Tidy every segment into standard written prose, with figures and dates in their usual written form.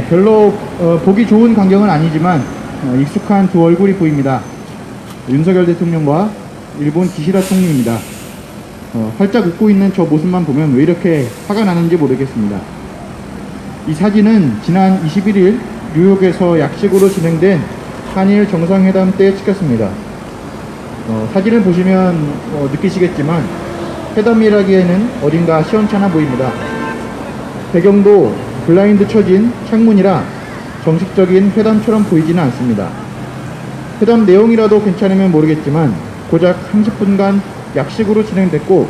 별로 보기 좋은 광경은 아니지만 익숙한 두 얼굴이 보입니다. 윤석열 대통령과 일본 기시다 총리입니다. 활짝 웃고 있는 저 모습만 보면 왜 이렇게 화가 나는지 모르겠습니다. 이 사진은 지난 21일 뉴욕에서 약식으로 진행된 한일 정상회담 때 찍혔습니다. 사진을 보시면 느끼시겠지만 회담이라기에는 어딘가 시원찮아 보입니다. 배경도 블라인드 쳐진 창문이라 정식적인 회담처럼 보이지는 않습니다. 회담 내용이라도 괜찮으면 모르겠지만 고작 30분간 약식으로 진행됐고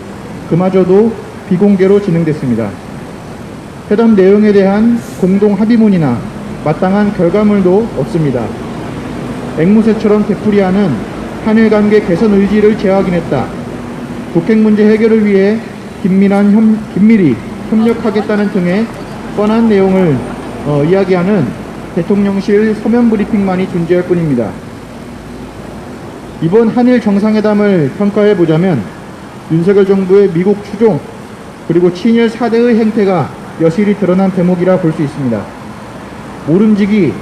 그마저도 비공개로 진행됐습니다. 회담 내용에 대한 공동 합의문이나 마땅한 결과물도 없습니다. 앵무새처럼 되풀이하는 한일 관계 개선 의지를 재확인했다. 북핵 문제 해결을 위해 긴밀히 협력하겠다는 등의 뻔한 내용을 이야기하는 대통령실 서면 브리핑만이 존재할 뿐입니다. 이번 한일 정상회담을 평가해 보자면 윤석열 정부의 미국 추종 그리고 친일 4대의 행태가 여실히 드러난 대목이라 볼 수 있습니다. 모름지기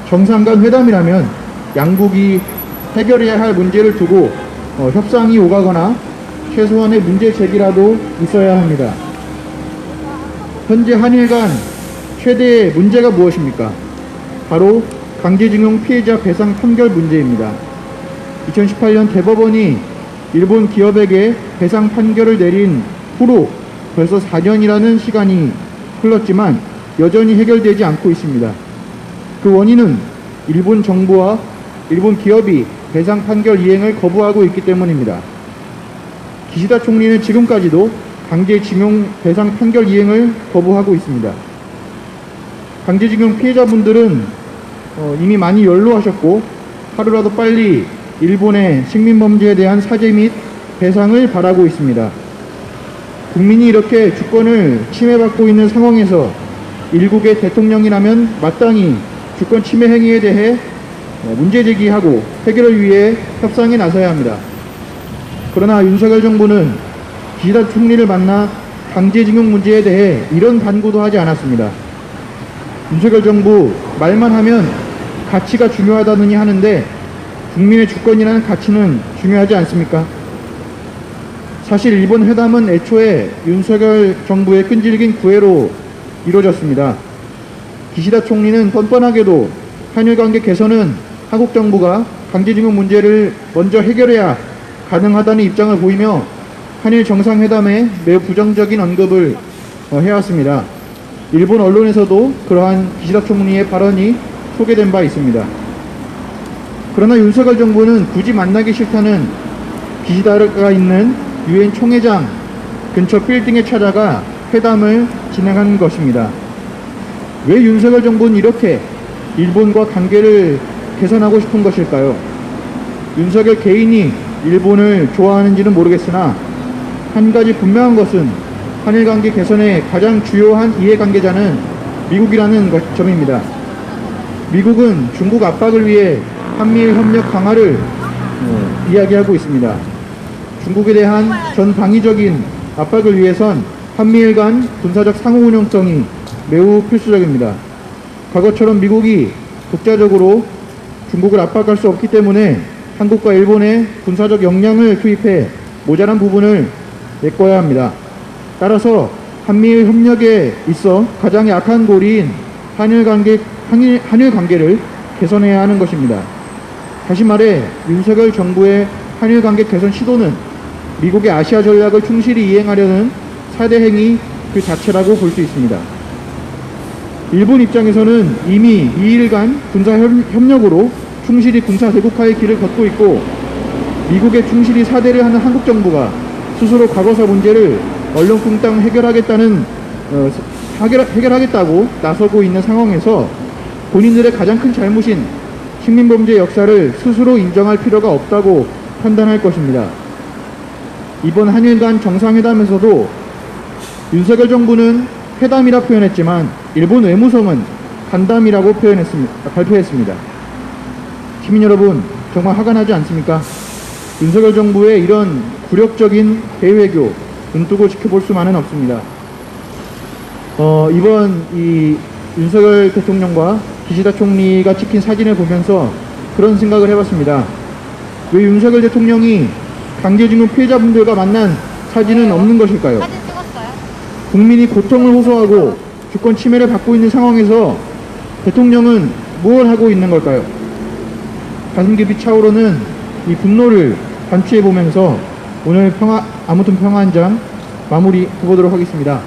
정상 간 회담이라면 양국이 해결해야 할 문제를 두고 협상이 오가거나 최소한의 문제 제기라도 있어야 합니다. 현재 한일 간 최대의 문제가 무엇입니까? 바로 강제징용 피해자 배상 판결 문제입니다. 2018년 대법원이 일본 기업에게 배상 판결을 내린 후로 벌써 4년이라는 시간이 흘렀지만 여전히 해결되지 않고 있습니다. 그 원인은 일본 정부와 일본 기업이 배상 판결 이행을 거부하고 있기 때문입니다. 기시다 총리는 지금까지도 강제징용 배상 판결 이행을 거부하고 있습니다. 강제징용 피해자분들은 이미 많이 연로하셨고 하루라도 빨리 일본의 식민범죄에 대한 사죄 및 배상을 바라고 있습니다. 국민이 이렇게 주권을 침해받고 있는 상황에서 일국의 대통령이라면 마땅히 주권 침해 행위에 대해 문제 제기하고 해결을 위해 협상에 나서야 합니다. 그러나 윤석열 정부는 기시다 총리를 만나 강제징용 문제에 대해 이런 간구도 하지 않았습니다. 윤석열 정부 말만 하면 가치가 중요하다느니 하는데 국민의 주권이라는 가치는 중요하지 않습니까? 사실 이번 회담은 애초에 윤석열 정부의 끈질긴 구애로 이루어졌습니다. 기시다 총리는 뻔뻔하게도 한일 관계 개선은 한국 정부가 강제징용 문제를 먼저 해결해야 가능하다는 입장을 보이며 한일 정상회담에 매우 부정적인 언급을 해왔습니다. 일본 언론에서도 그러한 기시다 총리의 발언이 소개된 바 있습니다. 그러나 윤석열 정부는 굳이 만나기 싫다는 기시다가 있는 유엔 총회장 근처 빌딩에 찾아가 회담을 진행한 것입니다. 왜 윤석열 정부는 이렇게 일본과 관계를 개선하고 싶은 것일까요? 윤석열 개인이 일본을 좋아하는지는 모르겠으나 한 가지 분명한 것은 한일 관계 개선의 가장 주요한 이해관계자는 미국이라는 점입니다. 미국은 중국 압박을 위해 한미일 협력 강화를 이야기하고 있습니다. 중국에 대한 전방위적인 압박을 위해선 한미일 간 군사적 상호운용성이 매우 필수적입니다. 과거처럼 미국이 독자적으로 중국을 압박할 수 없기 때문에 한국과 일본에 군사적 역량을 투입해 모자란 부분을 메꿔야 합니다. 따라서 한미일 협력에 있어 가장 약한 고리인 한일 관계를 개선해야 하는 것입니다. 다시 말해 윤석열 정부의 한일 관계 개선 시도는 미국의 아시아 전략을 충실히 이행하려는 4대 행위 그 자체라고 볼 수 있습니다. 일본 입장에서는 이미 2일간 군사 협력으로 충실히 군사 대국화의 길을 걷고 있고 미국에 충실히 사대를 하는 한국 정부가 스스로 과거사 문제를 얼렁뚱땅 해결하겠다고 나서고 있는 상황에서 본인들의 가장 큰 잘못인 식민범죄 역사를 스스로 인정할 필요가 없다고 판단할 것입니다. 이번 한일 간 정상회담에서도 윤석열 정부는 회담이라 표현했지만 일본 외무성은 간담이라고 발표했습니다. 시민 여러분, 정말 화가 나지 않습니까? 윤석열 정부의 이런 굴욕적인 대외교 눈 뜨고 지켜볼 수만은 없습니다. 이번 이 윤석열 대통령과 기시다 총리가 찍힌 사진을 보면서 그런 생각을 해봤습니다. 왜 윤석열 대통령이 강제징용 피해자분들과 만난 사진은 없는 것일까요? 사진 찍었어요? 국민이 고통을 호소하고 주권 침해를 받고 있는 상황에서 대통령은 무엇을 하고 있는 걸까요? 가슴 깊이 차오르는 이 분노를 반추해 보면서 오늘 아무튼 평화 한 장 마무리 해보도록 하겠습니다.